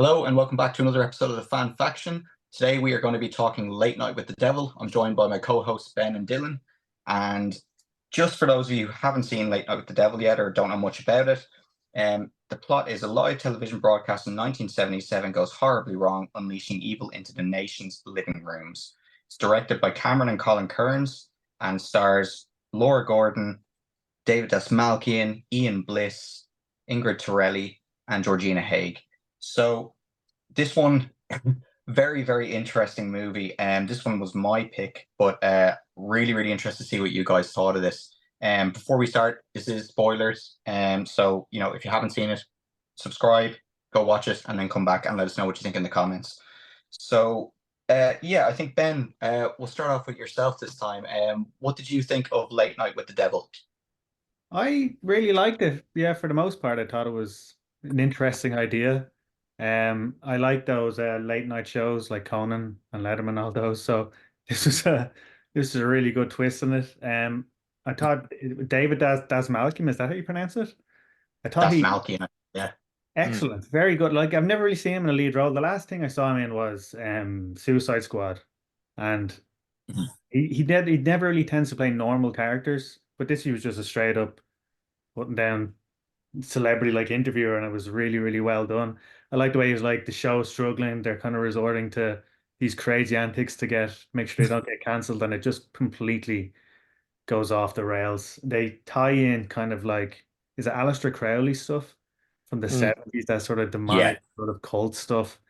Hello and welcome back to another episode of the FanFaction. Today we are going to be talking Late Night with the Devil. I'm joined by my co-hosts Ben and Dylan. And just for those of you who haven't seen Late Night with the Devil yet or don't know much about it, the plot is a live television broadcast in 1977 goes horribly wrong, unleashing evil into the nation's living rooms. It's directed by Cameron and Colin Kearns and stars Laura Gordon, David Dasmalkian, Ian Bliss, Ingrid Torelli, and Georgina Haig. So this one, very, very interesting movie. And this one was my pick, but really, really interested to see what you guys thought of this. Before we start, this is spoilers. So, if you haven't seen it, subscribe, go watch it, and then come back and let us know what you think in the comments. So, I think, Ben, we'll start off with yourself this time. What did you think of Late Night with the Devil? I really liked it. Yeah, for the most part, I thought it was an interesting idea. I like those late night shows like Conan and Letterman, all those. So this was a this is a really good twist in it. I thought David Das Malcolm, is that how you pronounce it? I thought That's he Malky, yeah. excellent, very good. Like I've never really seen him in a lead role. The last thing I saw him in was Suicide Squad, and Mhm. he never really tends to play normal characters. But this he was just a straight up putting down celebrity like interviewer, and it was really, really well done. I like the way he was like the show struggling, they're kind of resorting to these crazy antics to make sure they don't get cancelled, and it just completely goes off the rails. They tie in kind of like, is it Aleister Crowley stuff from the Mm. 70s, that sort of Yeah. demonic sort of cult stuff.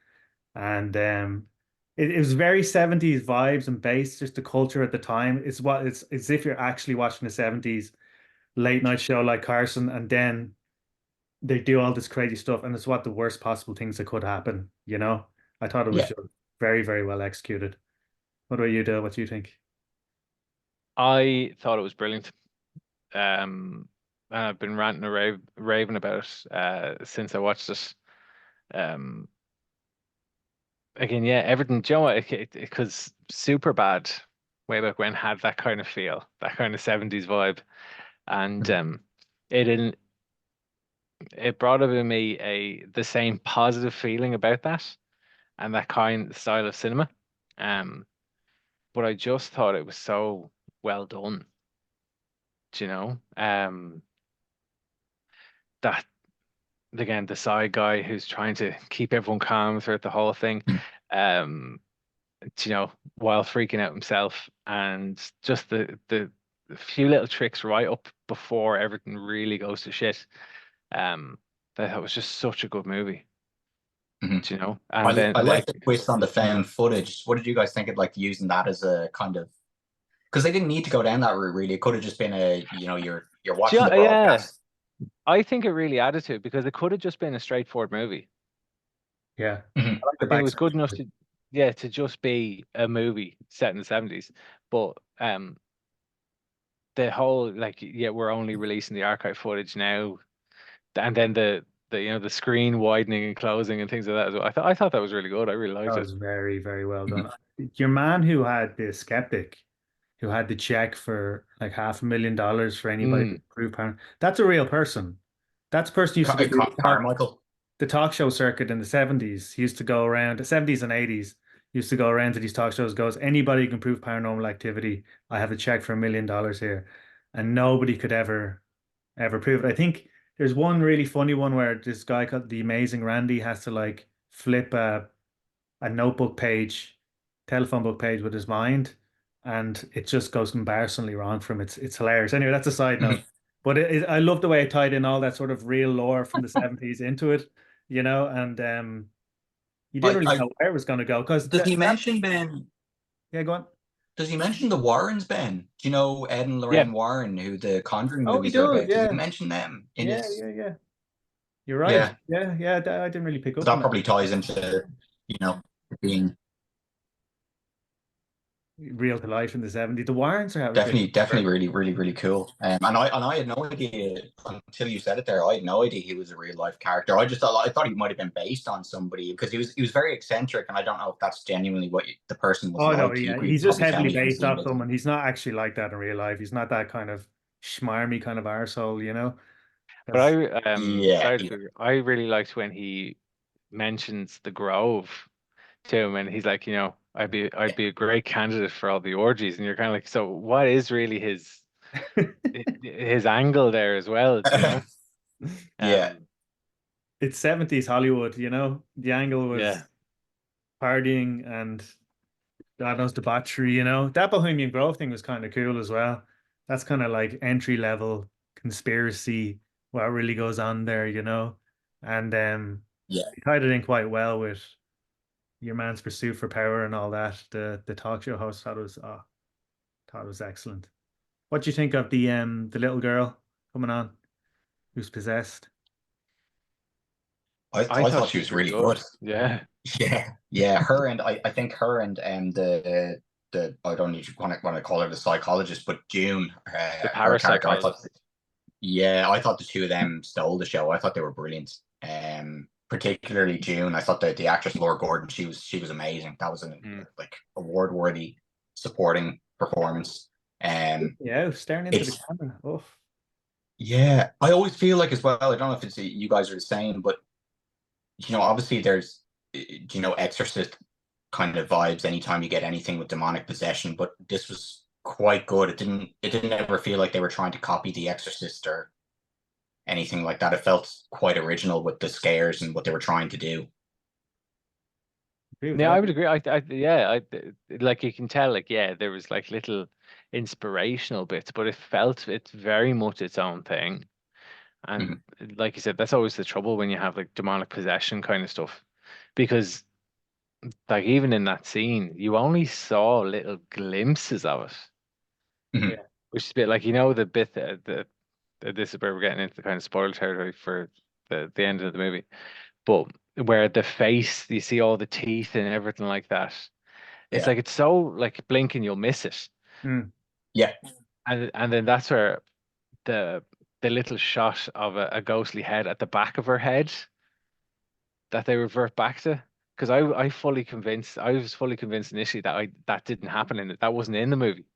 And it was very 70s vibes and based, just the culture at the time. It's as if you're actually watching the 70s late night show like Carson, and then they do all this crazy stuff, and it's what the worst possible things that could happen, you know? I thought it was Yeah. just very, very well executed. What about you, Dale? What do you think? I thought it was brilliant. And I've been ranting and raving about it since I watched it. Um, Again, yeah, everything. Do you know what? Because super bad way back when had that kind of feel, that kind of 70s vibe, and Mhm. it in it brought up in me the same positive feeling about that and that kind of style of cinema. Um, but I just thought it was so well done. Do you know? That again, the side guy who's trying to keep everyone calm throughout the whole thing, um, while freaking out himself, and just the few little tricks right up before everything really goes to shit. That was just such a good movie, Mhm. and then I like like the twist on the found footage. What did you guys think of like using that as a kind of because they didn't need to go down that route really. It could have just been you're watching the yeah, broadcast. I think it really added to it because it could have just been a straightforward movie. Yeah. Mhm. I like the I think it was good enough backstory. to just be a movie set in the 70s. But the whole like yeah, we're only releasing the archive footage now, and then the screen widening and closing and things like that as well. I thought that was really good. I really That liked it. was very, very well Mhm. done. Your man who had the skeptic, who had the check for like $500,000 for anybody to Mm. prove pound, that's a real person. That's a person who used to do Carmichael. the talk show circuit in the 70s. He used to go around the 70s and 80s, used to go around to these talk shows, goes, anybody can prove paranormal activity. I have a check for $1 million here. And nobody could ever prove it. I think there's one really funny one where this guy called the Amazing Randy has to like flip a notebook page, telephone book page with his mind, and it just goes embarrassingly wrong for him. It's hilarious. Anyway, that's a side note. Mhm. But I love the way it tied in all that sort of real lore from the 70s into it, and you didn't really I know where it was going to go because does he that, mention Ben? yeah, go on. Does he mention the Warrens, Ben? Do you know Ed and Yeah, Lorraine Warren, who the Conjuring Oh, he movies are does, about? Does he yeah. mention them in Yeah, his? yeah, yeah. You're right. Yeah, Yeah, yeah. I didn't really pick so up on that that. probably ties into you know being Real to life in the 70s. The Warrens are a bit. definitely really, really, really cool. And I had no idea until you said it there. I had no idea he was a real life character. I thought he might have been based on somebody because he was very eccentric, and I don't know if that's genuinely what the person was Oh no, like. You yeah, could he's just probably tell heavily me if you've based seen off it. someone. He's not actually like that in real life. He's not that kind of schmarmy kind of arsehole, you know? but Because sorry Yeah, to, I really liked when he mentions the Grove to him, and he's like, I'd be a great candidate for all the orgies, and you're kind of like, so what is really his angle there as well, do you know? Yeah, It's 70s Hollywood, the angle was Yeah, partying and God knows debauchery, that Bohemian Grove thing was kind of cool as well. That's kind of like entry level conspiracy, what really goes on there, and yeah. he tied it in quite well with your man's pursuit for power and all that. The talk show host thought it was excellent. What do you think of the little girl coming on who's possessed? I I thought thought she she was was really really good. good. Yeah, Yeah, yeah. Her and I think her and the I don't need to want to call her the psychologist, but June, the her character, I parapsychologist. thought, yeah, I thought the two of them stole the show. I thought they were brilliant. Particularly June. I thought that the actress Laura Gordon, she was amazing. That was an Mm. like award worthy supporting performance. Yeah, staring into the It's camera. Oh, yeah. I always feel like as well. I don't know if it's you guys are the same, but obviously there's Exorcist kind of vibes anytime you get anything with demonic possession, but this was quite good. It didn't ever feel like they were trying to copy The Exorcist or anything like that. It felt quite original with the scares and what they were trying to do. agree with Yeah, I that. would agree. Like you can tell, like, yeah, there was like little inspirational bits, but it's very much its own thing. And Mhm. like you said, that's always the trouble when you have like demonic possession kind of stuff, because like even in that scene, you only saw little glimpses of it, Mhm. Yeah. which is a bit like the bit that this is where we're getting into the kind of spoiler territory for the end of the movie, but where the face, you see all the teeth and everything like that. It's Yeah, like it's so like blink and you'll miss it, Mm. yeah, and then that's where the the little shot of a ghostly head at the back of her head that they revert back to. Because I was fully convinced initially that that didn't happen in it. That wasn't in the movie.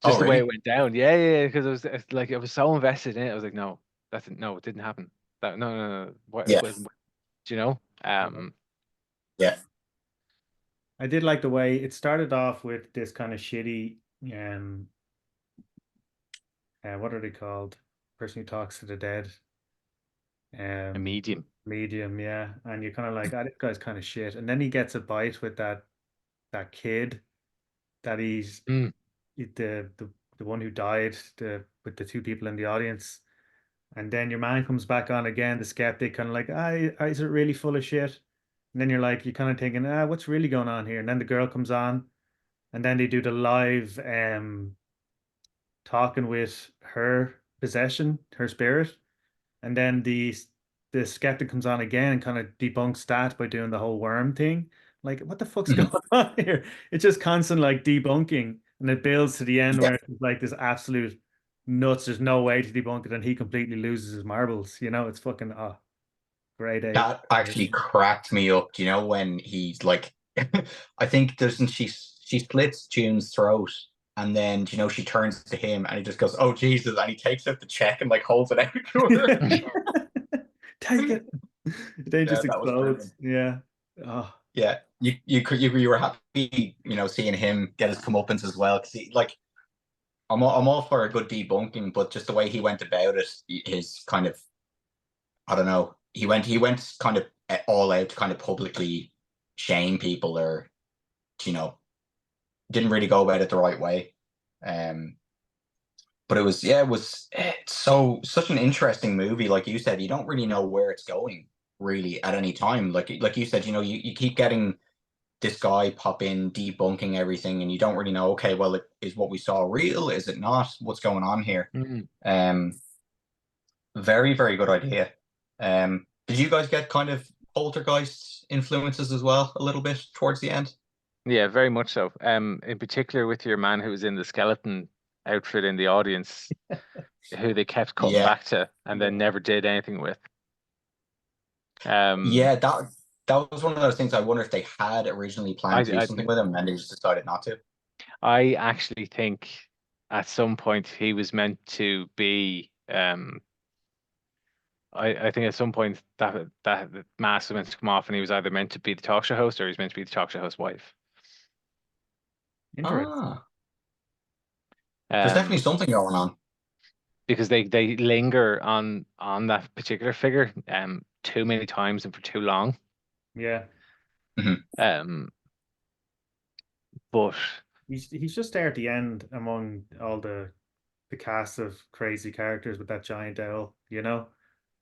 oh Just the way it really? went down. Yeah, yeah, because it's like I was so invested in it. I was like, no, no, it didn't happen. No. Yeah, Do you know? yeah, I did like the way it started off with this kind of shitty, what are they called? Person who talks to the dead. A Um, medium. Medium, yeah. And you're kind of like, this guy's kind of shit. And then he gets a bite with that kid that Mm. the one who died, with the two people in the audience. And then your man comes back on again, the skeptic, kind of like, is it really full of shit? And then you're kind of thinking, what's really going on here? And then the girl comes on, and then they do the live talking with her possession, her spirit, and then the skeptic comes on again and kind of debunks that by doing the whole worm thing. Like, what the fuck's going mhm, on here? It's just constant like debunking, and it builds to the end yeah. where it's like this absolute nuts. There's no way to debunk it, and he completely loses his marbles. It's fucking great A. That actually cracked me up. Do you know when he's like, I think doesn't she slits June's throat, and then she turns to him and he just goes, "Oh Jesus!" and he takes out the check and like holds it out to her. Take it. Then it Yeah, just that was brilliant. explodes. Yeah. Oh, Yeah, you were happy, seeing him get his comeuppance as well. Because like, I'm all for a good debunking, but just the way he went about it, his kind of, I don't know, he went kind of all out to kind of publicly shame people, or you know didn't really go about it the right way. Um, but it's such an interesting movie. Like you said, you don't really know where it's going really at any time. Like you said, you keep getting this guy pop in debunking everything, and you don't really know, okay, well, is what we saw real, is it not, what's going on here? Mm. um Very, very good idea. Did you guys get kind of poltergeist influences as well a little bit towards the end? Yeah, very much so. In particular with your man who was in the skeleton outfit in the audience, who they kept cutting Yeah, back to and then yeah. never did anything with. Um, yeah, that was one of those things. I wonder if they had originally I, planned to do I, something with him and they just decided not to. I actually think at some point he was meant to be I think at some point that mask was meant to come off, and he was either meant to be the talk show host or he's meant to be the talk show host's wife. Interesting. Ah, there's definitely something going on. Because they linger on that particular figure too many times and for too long. Yeah. Um, but He's just there at the end among all the cast of crazy characters with that giant owl, you know?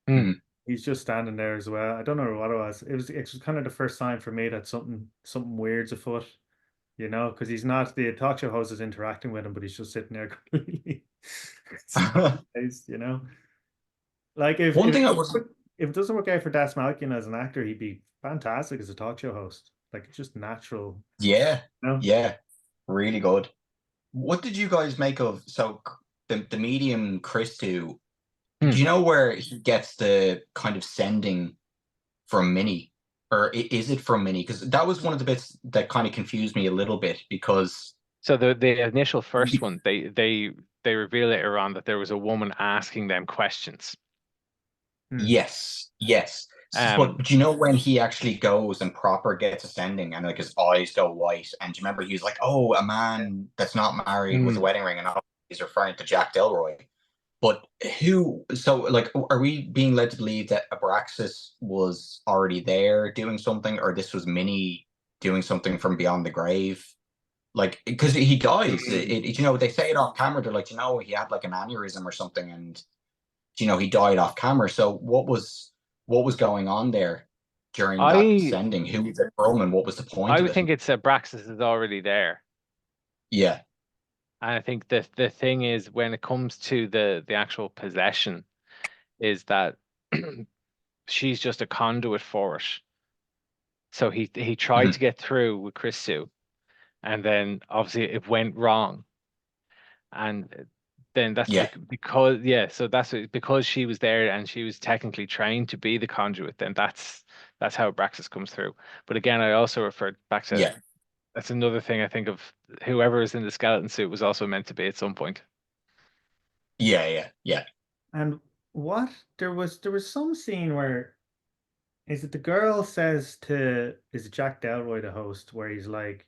hmm, He's just standing there as well. I don't know what it was. It was kind of the first time for me that something weird's afoot, you know, because he's not the talk show host is interacting with him, but he's just sitting there completely surprised, you know. Like One thing I was, if it doesn't work out for Das Malkian as an actor, he'd be fantastic as a talk show host. Like it's just natural, yeah, you know? yeah, really good. What did you guys make of the medium Christu? hmm. Do you know where he gets the kind of sending from Minnie, or is it from Minnie? Because that was one of the bits that kind of confused me a little bit because So the initial first one, they reveal later on that there was a woman asking them questions. yes, yes. But Um, do you know when he actually goes and proper gets ascending and like his eyes go white? And do you remember he was like, "Oh, a man that's not married with a hmm. wedding ring," and he's referring to Jack Delroy. But who? So, like, are we being led to believe that Abraxas was already there doing something, or this was Minnie doing something from beyond the grave? Like, because he dies. You know, they say it off camera. They're like, you know, he had like an aneurysm or something, and you know, he died off camera. So, what was going on there during that I sending? Who was it from, and what was the point I of would it? think it's Abraxas is already there. Yeah. And I think the thing is when it comes to the actual possession is that she's just a conduit for it. So he tried to Mhm. get through with Chris Sue, and then obviously it went wrong. And then that's Yeah. because yeah, so because she was there and she was technically trained to be the conduit, then that's how Abraxas comes through. But again, I also referred back to Yeah. that's another thing I think of whoever is in the skeleton suit was also meant to be at some point. Yeah. Yeah. Yeah. And what there was some scene where is it the girl says to is it Jack Delroy the host where he's like,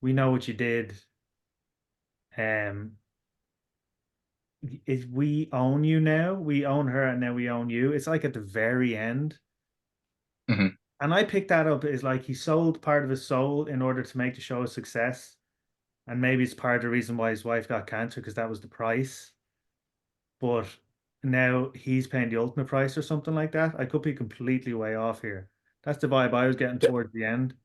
"We know what you did. Um, is we own you now? We own her, and now we own you." It's like at the very end, Mhm. and I picked that up as like he sold part of his soul in order to make the show a success, and maybe it's part of the reason why his wife got cancer because that was the price. But now he's paying the ultimate price or something like that. I could be completely way off here. That's the vibe I was getting towards the end.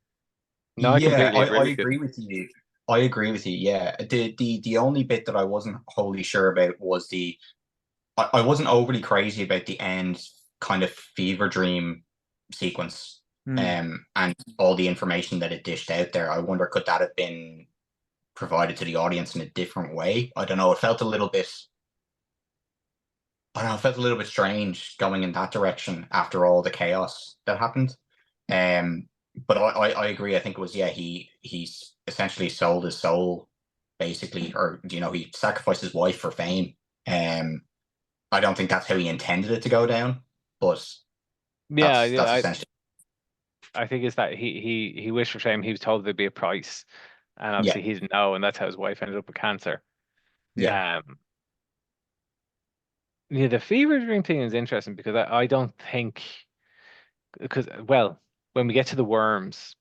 No, I Yeah, completely I agree with you. agree with you. I agree with you. Yeah, the only bit that I wasn't wholly sure about was I wasn't overly crazy about the end kind of fever dream sequence, Hmm. and all the information that it dished out there. I wonder could that have been provided to the audience in a different way? I don't know. It felt a little bit. I don't know. It felt a little bit strange going in that direction after all the chaos that happened. Um, but I agree. I think it was yeah. He's essentially sold his soul, basically, or you know, he sacrificed his wife for fame. Um, I don't think that's how he intended it to go down, but Yeah, that's yeah, essentially I think it's that he wished for fame. He was told there'd be a price, and yeah, obviously he didn't know, and that's how his wife ended up with cancer. yeah. Yeah. Yeah, the fever dream thing is interesting because I don't think because well, when we get to the worms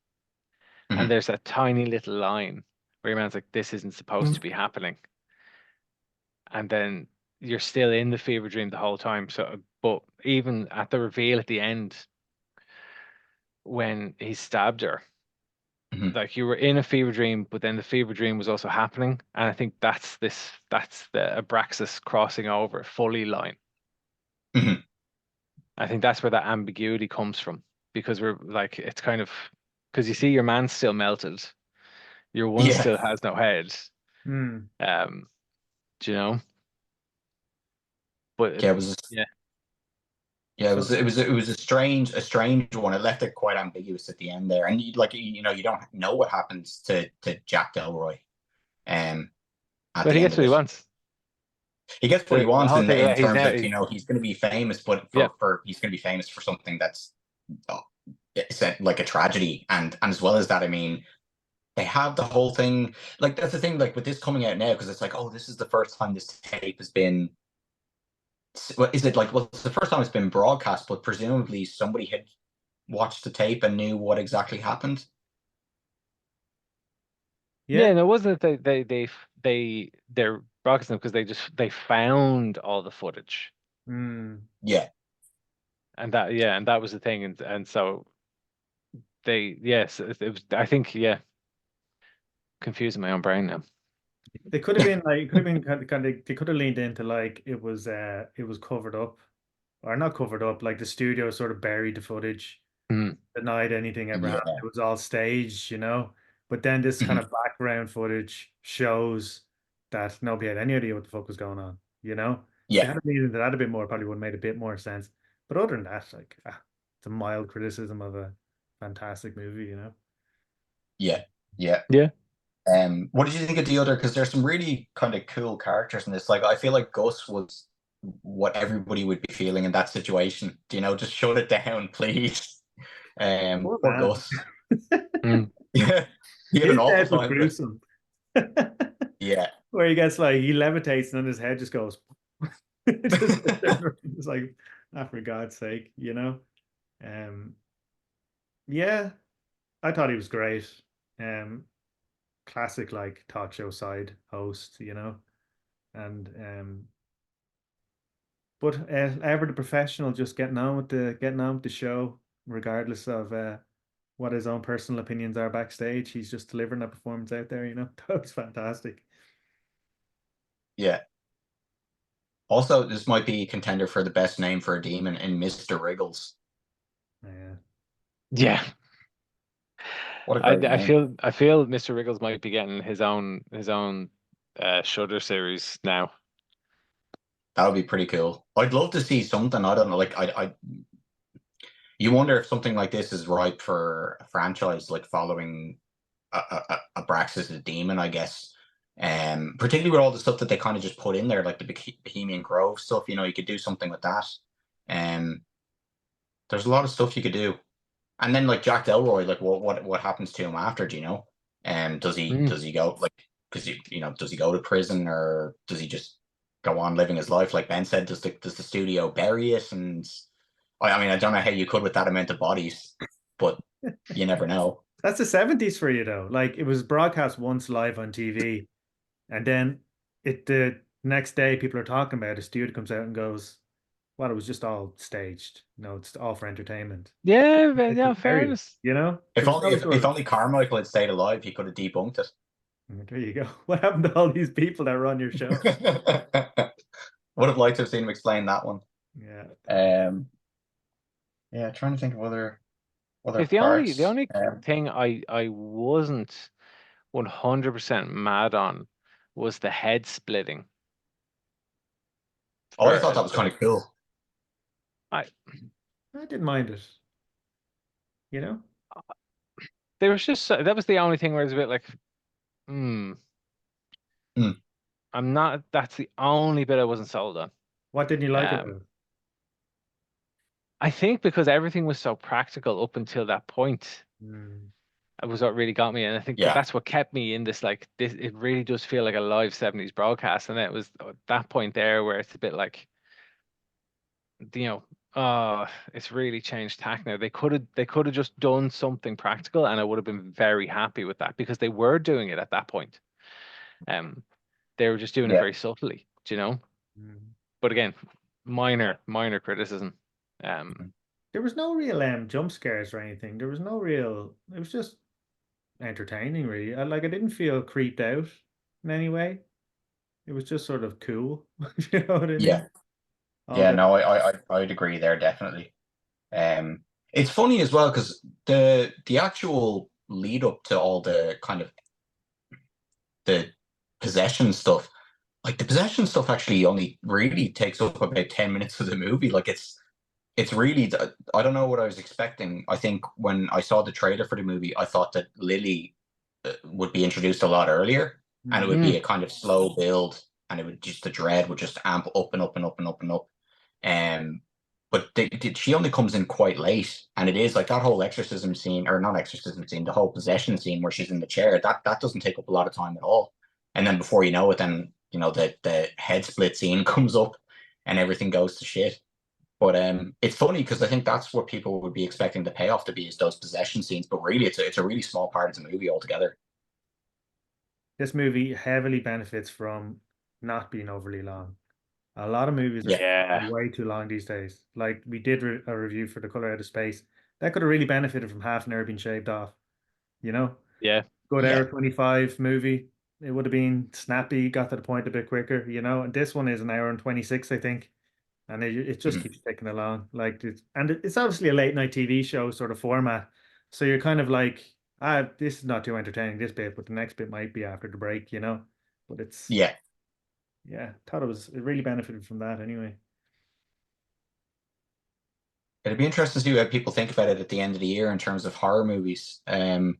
and Mhm. there's that tiny little line where your man's like, this isn't supposed to be happening, and then you're still in the fever dream the whole time. So, but even at the reveal at the end when he stabbed her, Mhm. like you were in a fever dream, but then the fever dream was also happening, and I think that's the Abraxas crossing over fully line. Mhm. I think that's where that ambiguity comes from because we're like it's kind of because you see your man's still melted, your one Yeah, still has no head. Hmm. Um, do you know? But yeah. It was yeah, yeah. So It was a strange one. It left it quite ambiguous at the end there, and you know you don't know what happens to Jack Delroy, um, at but the he end gets of what he it. wants. he gets what he The wants whole thing, in yeah, he's terms now, of, he's going to be famous, but yeah, for he's going to be famous for something that's it's like a tragedy, and as well as that, I mean, they have the whole thing. Like that's the thing. Like with this coming out now, because it's like, oh, this is the first time this tape has been. What is it like? Well, it's the first time it's been broadcast, but presumably somebody had watched the tape and knew what exactly happened. yeah. Yeah. No, it wasn't that they're broadcasting because they found all the footage, Mm. Yeah, and that was the thing, and so it was, I think, yeah, confusing my own brain now. They could have been like, it could have been kind of, they could have leaned into like it was covered up or not covered up, like the studio sort of buried the footage, Mm. denied anything ever happened. yeah, It was all staged, you know. But then this kind mhm, of background footage shows that nobody had any idea what the fuck was going on, you know. If they yeah, had leaned into that a bit more, it probably would have made a bit more sense. But other than that, like, it's a mild criticism of a fantastic movie, you know. yeah, yeah. Yeah. What did you think of the other? Because there's some really kind of cool characters in this. Like, I feel like Gus was what everybody would be feeling in that situation. Just shut it down, please. Poor Poor man. Gus. Mm. Yeah, he had His an awful death was time of it. gruesome. Yeah, Where he gets like he levitates and then his head just goes. It's like, for God's sake, you know. Um, yeah, I thought he was great. Um, classic like talk show side host, you know. And but ever the professional, just getting on with the show, regardless of what his own personal opinions are backstage. He's just delivering that performance out there, you know. That was fantastic. yeah. Also, this might be a contender for the best name for a demon in Mr. Wriggles. Yeah. Yeah. What a I, great I name. feel I feel Mr. Wriggles might be getting his own Shudder series now. That would be pretty cool. I'd love to see something. I don't know. Like, you wonder if something like this is ripe for a franchise, like following Abraxas the Demon, I guess. Particularly with all the stuff that they kind of just put in there, like the Bohemian Grove stuff. You could do something with that. Um, there's a lot of stuff you could do. And then like Jack Delroy, like what happens to him after? Do you know? Does he Mm. does he go like because does he go to prison, or does he just go on living his life? Like Ben said, does the studio bury it? And I mean, I don't know how you could with that amount of bodies, but you never know. That's the 70s for you though. Like it was broadcast once live on TV, and then the next day people are talking about it. A studio comes out and goes, well, it was just all staged. No, it's all for entertainment. Yeah, but It's yeah, just buried it, fairness. you know? If There was only no if sort of only Carmichael had stayed alive, he could have debunked there you go. What happened to all these people that were on your show? it. Would have liked to have seen him explain that one. Yeah. Yeah, trying to think of other If the only parts. thing I wasn't 100% mad on was the head splitting. I thought that was kind For of cool. I I didn't mind it, you know? there was just that was the only thing where it's a bit like, hmm, Hmm. I'm not. That's the only bit I wasn't sold on. What didn't you like about Um, it? I think because everything was so practical up until that point, Hmm. it was what really got me, and I think Yeah, that's what kept me in this. Like this, it really does feel like a live '70s broadcast, and it was that point there where it's a bit like, you know, it's really changed tack now. They could have just done something practical, and I would have been very happy with that because they were doing it at that point. Um, they were just doing it yeah, very subtly, do you know? Hmm. But again, minor criticism. Um, There was no real jump scares or anything. There was no real. It was just entertaining, really. I didn't feel creeped out in any way. It was just sort of cool. You know what I yeah, mean? All yeah. the No, I'd agree there definitely. It's funny as well because the actual lead up to all the kind of the possession stuff, like the possession stuff, actually only really takes up about 10 minutes of the movie. Like it's really, I don't know what I was expecting. I think when I saw the trailer for the movie, I thought that Lily would be introduced a lot earlier, and it would Mm. be mm, a kind of slow build, and it would just, the dread would just amp up and up and up and up and up. But she only comes in quite late, and it is like that whole exorcism scene, or not exorcism scene, the whole possession scene where she's in the chair. That doesn't take up a lot of time at all. And then before you know it, then the head split scene comes up, and everything goes to shit. But it's funny because I think that's what people would be expecting the payoff to be, is those possession scenes. But really, it's a really small part of the movie altogether. This movie heavily benefits from not being overly long. A lot of movies are Yeah. way too long these days. Like we did a review for The Color Out of Space. That could have really benefited from half an hour being shaved off. You know, Yeah. good Yeah. hour 25 movie. It would have been snappy, got to the point a bit quicker. You know, and this one is an hour and 26, I think, and it just keeps ticking along. Like it's obviously a late night TV show sort of format, so you're kind of like, this is not too entertaining, this bit, but the next bit might be after the break. You know, but it's Yeah. yeah, thought it really benefited from that anyway. It'd be interesting to see how people think about it at the end of the year in terms of horror movies. I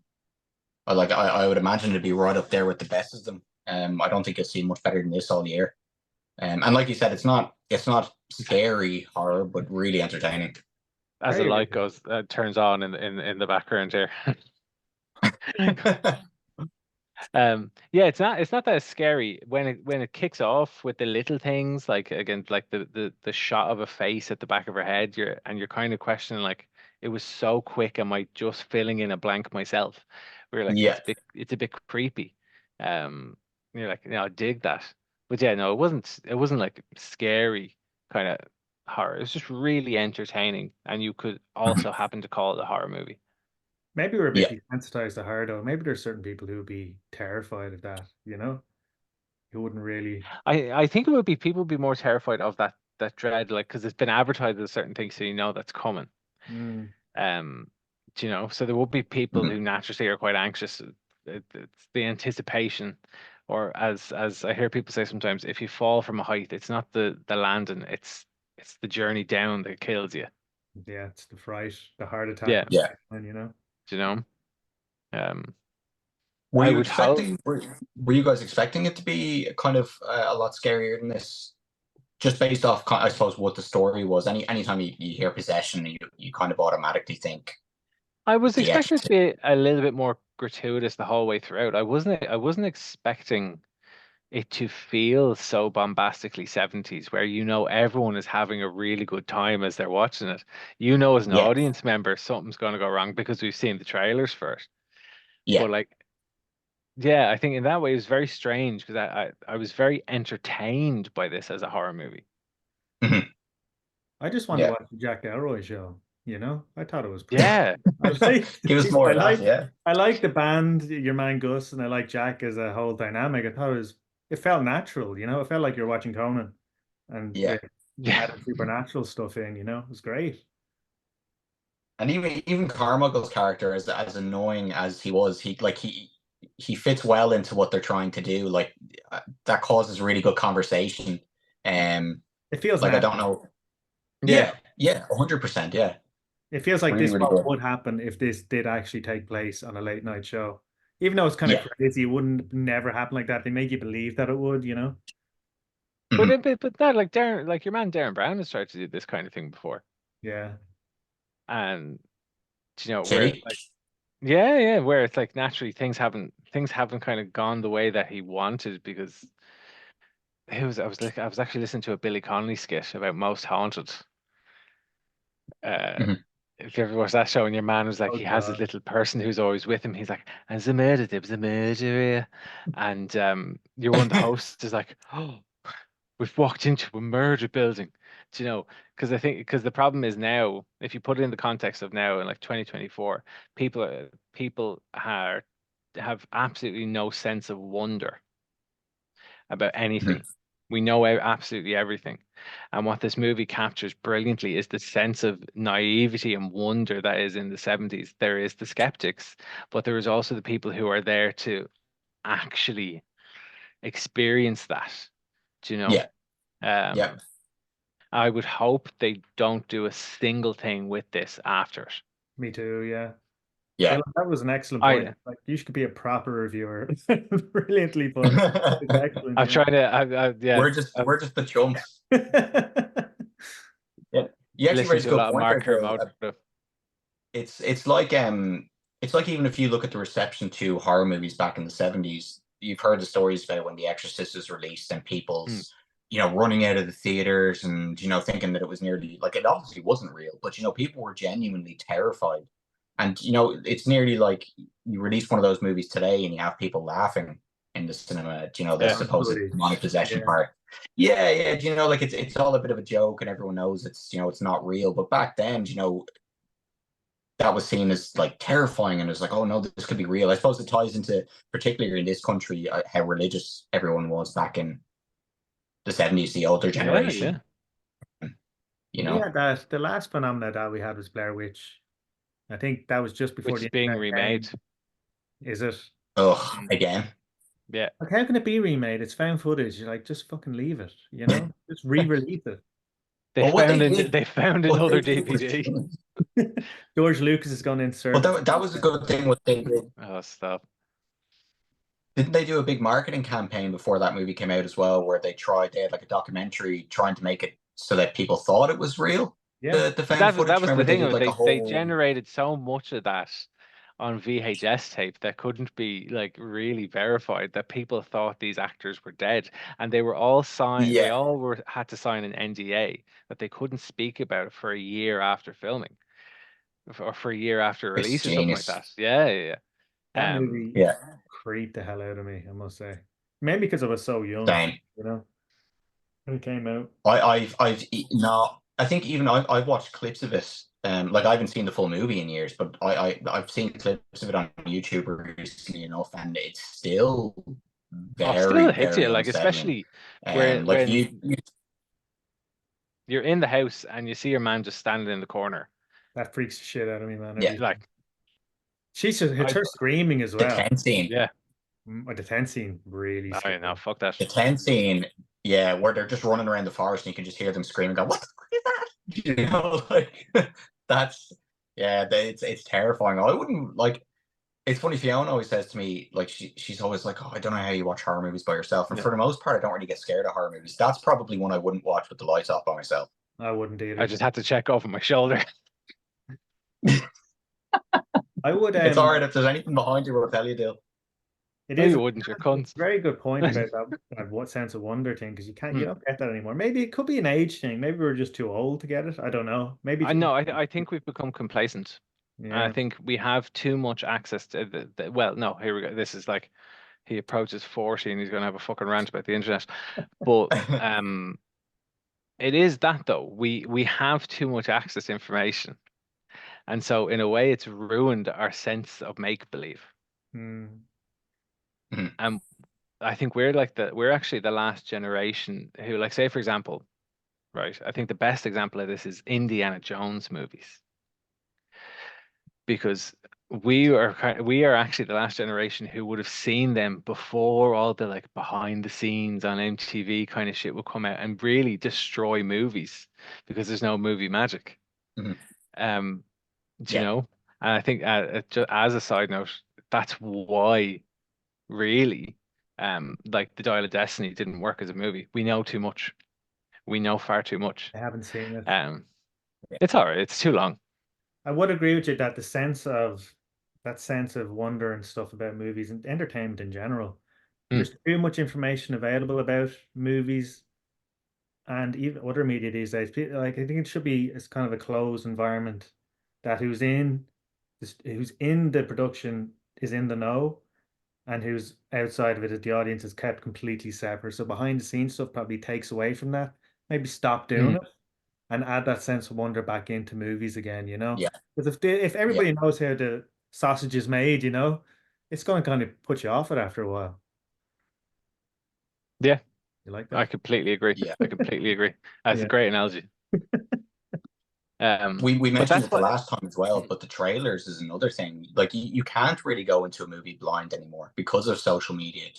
would imagine it'd be right up there with the best of them. I don't think you'll see much better than this all year. And like you said, it's not scary horror, but really entertaining. As the light goes, turns on in the background here. Yeah, it's not that scary when it kicks off with the little things, like again, like the shot of a face at the back of her head. You're kind of questioning, like, it was so quick, am I just filling in a blank myself? We're like, Yeah. it's a bit creepy. You're like, I dig that. But yeah, no, it wasn't like scary kind of horror. It was just really entertaining, and you could also happen to call it a horror movie. Maybe we're a bit Yeah. desensitized to horror though. Maybe there's certain people who would be terrified of that, you know, who wouldn't really. I think it would be people would be more terrified of that dread, like, because it's been advertised as a certain thing, so you know that's coming. Mm. Um, so there would be people Mhm. who naturally are quite anxious. It's the anticipation, or as I hear people say sometimes, if you fall from a height, it's not the landing, it's the journey down that kills you. Yeah, it's the fright, the heart attack, Yeah, Yeah. you know. you know. Um, Were I you would hope. expecting? Were you guys expecting it to be kind of a lot scarier than this? Just based off, I suppose, what the story was. Anytime you hear possession, you kind of automatically think I was The expecting it to Exorcist. be a little bit more gratuitous the whole way throughout. I wasn't expecting it to feel so bombastically 70s, where everyone is having a really good time as they're watching it. As an Yeah. audience member, something's going to go wrong because we've seen the trailers for it. Yeah. But like, yeah, I think in that way it was very strange because I was very entertained by this as a horror movie. Mhm. I just want to Yeah. watch the Jack Elroy show, you know. I thought it was pretty. Yeah, I like Give us more of that. Yeah. I like the band, your man Gus, and I like Jack as a whole dynamic. I thought it felt natural, you know. It felt like you're watching Conan and Yeah. with yeah, added supernatural stuff in, you know. It was great. And even Carmichael's character, as annoying as he was, he fits well into what they're trying to do. Like that causes really good conversation. It feels Like I natural. don't know. yeah. Yeah, 100%. Yeah, It feels like really, this really what good. would happen if this did actually take place on a late night show. Even though it's kind of Yeah. crazy, it wouldn't never happen like that. They make you believe that it would, you know? But Mhm. that, like Darren, like your man Darren Brown has tried to do this kind of thing before, Yeah. and where it's Silly. like, yeah, where it's like naturally things haven't kind of gone the way that he wanted, because I was actually listening to a Billy Connolly skit about Most Haunted. Uh, Mhm. if you ever watched that show, and your man was like, Oh he has his God. little person who's always with him. He's like, "And there was a murder here," and your one of the hosts is like, "Oh, we've walked into a murder building." Do you know? Because the problem is now, if you put it in the context of now in like 2024, people have absolutely no sense of wonder about anything. Mhm. We know absolutely everything. And what this movie captures brilliantly is the sense of naivety and wonder that is in the 70s. There is the skeptics, but there is also the people who are there to actually experience that. Do you know? Yeah. Yeah. Um, I would hope they don't do a single thing with this after it. Me too, yeah. Yeah. Dylan, that was an excellent I point. Like you should be a proper reviewer. Brilliantly put. It's excellent. I'm trying to yeah. we're just the chumps. Yeah. You actually Listen raised a to a good lot of point there, Mark Bill. Kermode. It's like even if you look at the reception to horror movies back in the 70s, you've heard the stories about when The Exorcist was released and people's running out of the theaters and thinking that it was nearly like it obviously wasn't real, but people were genuinely terrified. And it's nearly like you release one of those movies today and you have people laughing in the cinema, the Yeah. supposed Footage. demonic possession Yeah. part. Yeah, like it's all a bit of a joke and everyone knows it's not real. But back then, that was seen as like terrifying and it's like, oh no, this could be real. I suppose it ties into, particularly in this country, how religious everyone was back in the 70s, the older generation. Yeah, the last phenomena that we had was Blair Witch. I think that was just before Which the is being internet remade. came. Is it? Ugh, again. Yeah. Like, how can it be remade? It's found footage. You're like, just fucking leave it, Just re-release it. They found another did was DVD. George Lucas is going to insert. Well, that was a good thing what they did. Oh, stop. Didn't they do a big marketing campaign before that movie came out as well, where they had like a documentary trying to make it so that people thought it was real? Yeah. The found footage. That was Remember the thing. they did like a whole... They generated so much of that on VHS tape that couldn't be like really verified, that people thought these actors were dead, and they were all signed. They all had to sign an NDA that they couldn't speak about it for a year after filming, or for a year after release or something like that. Yeah. That movie creeped the hell out of me, I must say. Maybe because I was so young, Same. when it came out. I think even I've watched clips of it. Like I haven't seen the full movie in years, but I've seen clips of it on YouTube recently enough, and it's still still hits you, like unsettling. Especially when like you're in the house and you see your man just standing in the corner. That freaks the shit out of me, man. Yeah. Like it's her screaming as well. The tent scene. Yeah. The tent scene really scary. No, fuck that. The tent scene, where they're just running around the forest and you can just hear them screaming, go, what the fuck is that? That's it's terrifying. I wouldn't like. It's funny, Fiona always says to me, like she's always like, oh, I don't know how you watch horror movies by yourself. And for the most part, I don't really get scared of horror movies. That's probably one I wouldn't watch with the lights off by myself. I wouldn't either. I just had to check over my shoulder. I would. It's all right if there's anything behind you. We'll tell you, Dale. You wouldn't, your cunts. Very good point about that what sense of wonder thing, because you don't get that anymore. Maybe it could be an age thing. Maybe we're just too old to get it. I don't know. Maybe I think we've become complacent. Yeah. I think we have too much access to well, no, here we go. This is like he approaches 40 and he's going to have a fucking rant about the internet. But it is that though. We have too much access to information, and so in a way, it's ruined our sense of make believe. I think we're actually the last generation who, like, say for example, right? I think the best example of this is Indiana Jones movies, because we are actually the last generation who would have seen them before all the like behind the scenes on MTV kind of shit would come out and really destroy movies because there's no movie magic. Do you know? And I think just as a side note, that's why really like The Dial of Destiny didn't work as a movie. We know too much. We know far too much. I haven't seen it. It's all right. It's too long. I would agree with you that that sense of wonder and stuff about movies and entertainment in general. There's too much information available about movies and even other media these days. Like, I think it should be as kind of a closed environment that who's in the production is in the know, and who's outside of it, the audience is kept completely separate. So behind the scenes stuff probably takes away from that. Maybe stop doing it and add that sense of wonder back into movies again, Yeah. Because if everybody knows how the sausage is made, it's going to kind of put you off it after a while. Yeah. You like that? I completely agree. Yeah. I completely agree. That's a great analogy. We mentioned it the last time as well, but the trailers is another thing. Like you can't really go into a movie blind anymore because of social media,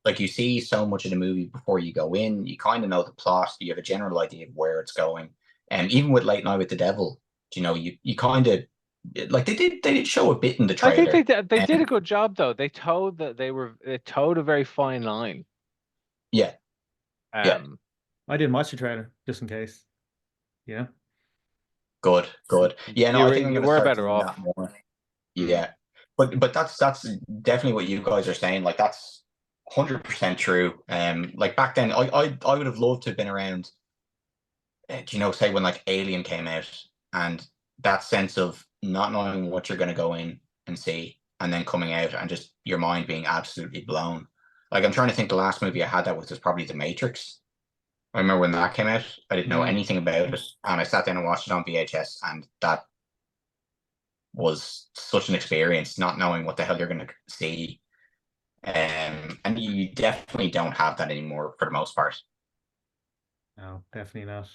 Like you see so much of the movie before you go in, you kind of know the plot, you have a general idea of where it's going. And even with Late Night with the Devil, you kind of Like they did show a bit in the I think trailer. they did a good job though. They towed a very fine line. Yeah, yeah, Um, I didn't watch the trailer just in case. Yeah. good, good. Yeah, no, I think I'm you gonna were start better doing off. that more. Yeah, but that's definitely what you guys are saying. Like that's 100% true. Like back then, I would have loved to have been around. Do you know, say when like Alien came out, and that sense of not knowing what you're going to go in and see, and then coming out and just your mind being absolutely blown. Like I'm trying to think, the last movie I had that with was probably The Matrix. I remember when that came out, I didn't know anything about it, and I sat down and watched it on VHS, and that was such an experience, not knowing what the hell you're going to see. And you definitely don't have that anymore for the most part. No, definitely not.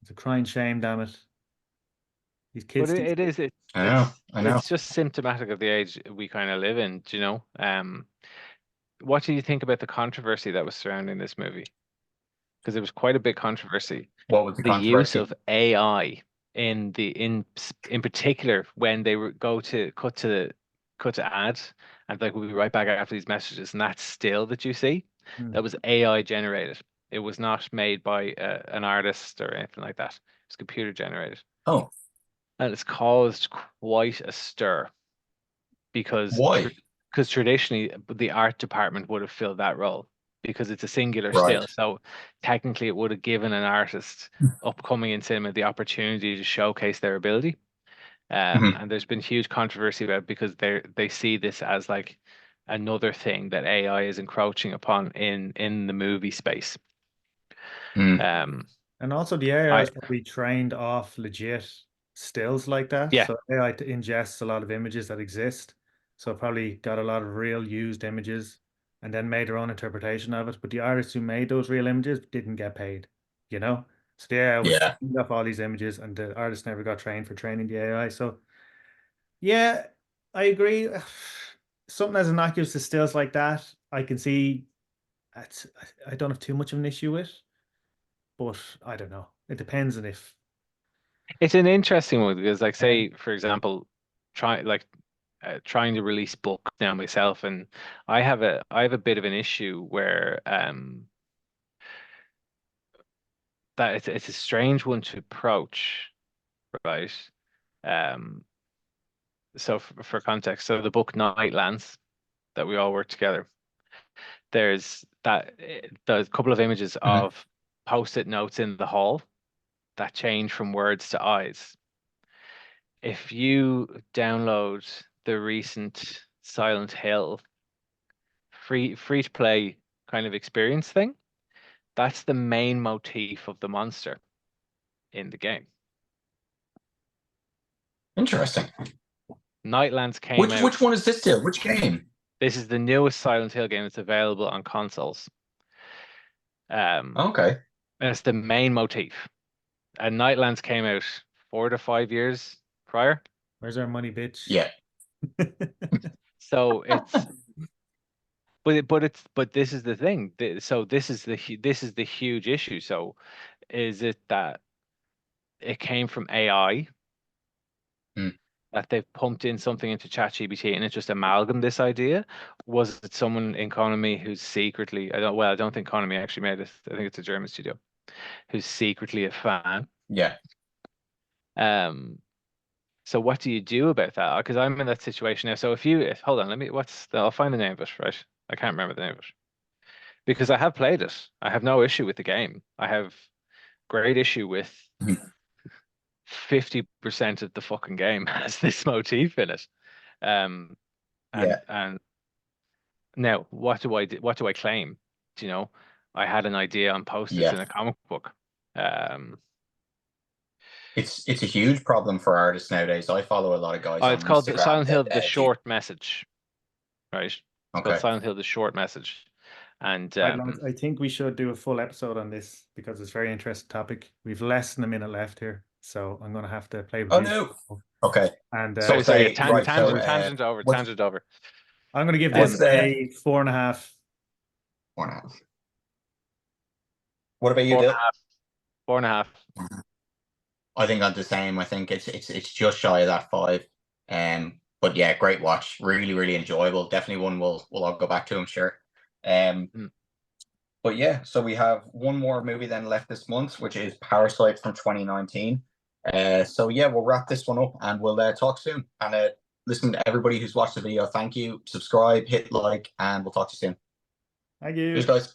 It's a crying shame, damn it. These But kids these it is I know, I know. it's just symptomatic of the age we kind of live in, do you know? What do you think about the controversy that was surrounding this movie? Because there was quite a big controversy. What was the The use controversy? of AI in particular when they were go to cut to ads and like we'll be right back after these messages, and that still that you see, that was AI generated. It was not made by an artist or anything like that. It was computer generated. Oh, And it's caused quite a stir because why? because traditionally the art department would have filled that role because it's a singular Right. still. So technically it would have given an artist upcoming in cinema the opportunity to showcase their ability. Mhm. And there's been huge controversy about it because they see this as like another thing that AI is encroaching upon in the movie space. Mm. Um, And also the AI I is probably trained off legit stills like that. yeah, So AI ingests a lot of images that exist. So it probably got a lot of real used images and then made their own interpretation of it. But the artists who made those real images didn't get paid, you know? So the AI was Yeah. trained off all these images and the artists never got trained for training the AI. So yeah, I agree. Something as innocuous as stills like that, I can see that's I don't have too much of an issue with, but I don't know. It depends on if it's an interesting one because like say for example, trying to release books now myself, and I have a bit of an issue where that it's a strange one to approach, right? Um, so for context, so the book Nightlands that we all work together, there's a couple of images Mhm. of post-it notes in the hall that change from words to eyes. If you download the recent Silent Hill free to play kind of experience thing, that's the main motif of the monster in the game. Interesting. Nightlands came Which out. one is this still? Which game? This is the newest Silent Hill game that's available on consoles. Um, Okay. and it's the main motif. And Nightlands came out 4 to 5 years prior. where's our money, bitch? Yeah. So but this is the thing. So this is the huge issue. So is it that it came from AI Mm. that they've pumped in something into ChatGPT and it just amalgamed this idea? Was it someone in Konami who's secretly, I don't think Konami actually made it. I think it's a German studio who's secretly a fan. Yeah. Um, so what do you do about that? Because I'm in that situation now. So if hold on, I'll find the name of it, right? I can't remember the name of it because I have played it. I have no issue with the game. I have great issue with Mhm. 50% of the fucking game has this motif in it. Um, Yeah. and now what do I do? What do I claim? Do you know, I had an idea on post-its Yeah. in a comic book. Um, It's a huge problem for artists nowadays. I follow a lot of guys oh, on it's called the Instagram Silent Hill: that The do. Short Message, right? It's called Okay. Silent Hill: The Short Message, and Right, lads, I think we should do a full episode on this because it's a very interesting topic. We've less than a minute left here, so I'm going to have to play with Oh you. no. Okay. And So sorry, yeah, say right. So what's tangent over. I'm going to give what's this the a 4.5. 4.5? What about you, Four and Dil? a half, 4.5. I think I'm the same. I think it's just shy of that 5. But yeah, great watch. Really, really enjoyable. Definitely one we'll all go back to, I'm sure. Mm. But yeah, so we have one more movie then left this month, which is Parasite from 2019. So yeah, we'll wrap this one up and we'll talk soon. And listen to everybody who's watched the video. Thank you. Subscribe, hit like, and we'll talk to you soon. Thank you. Cheers, guys.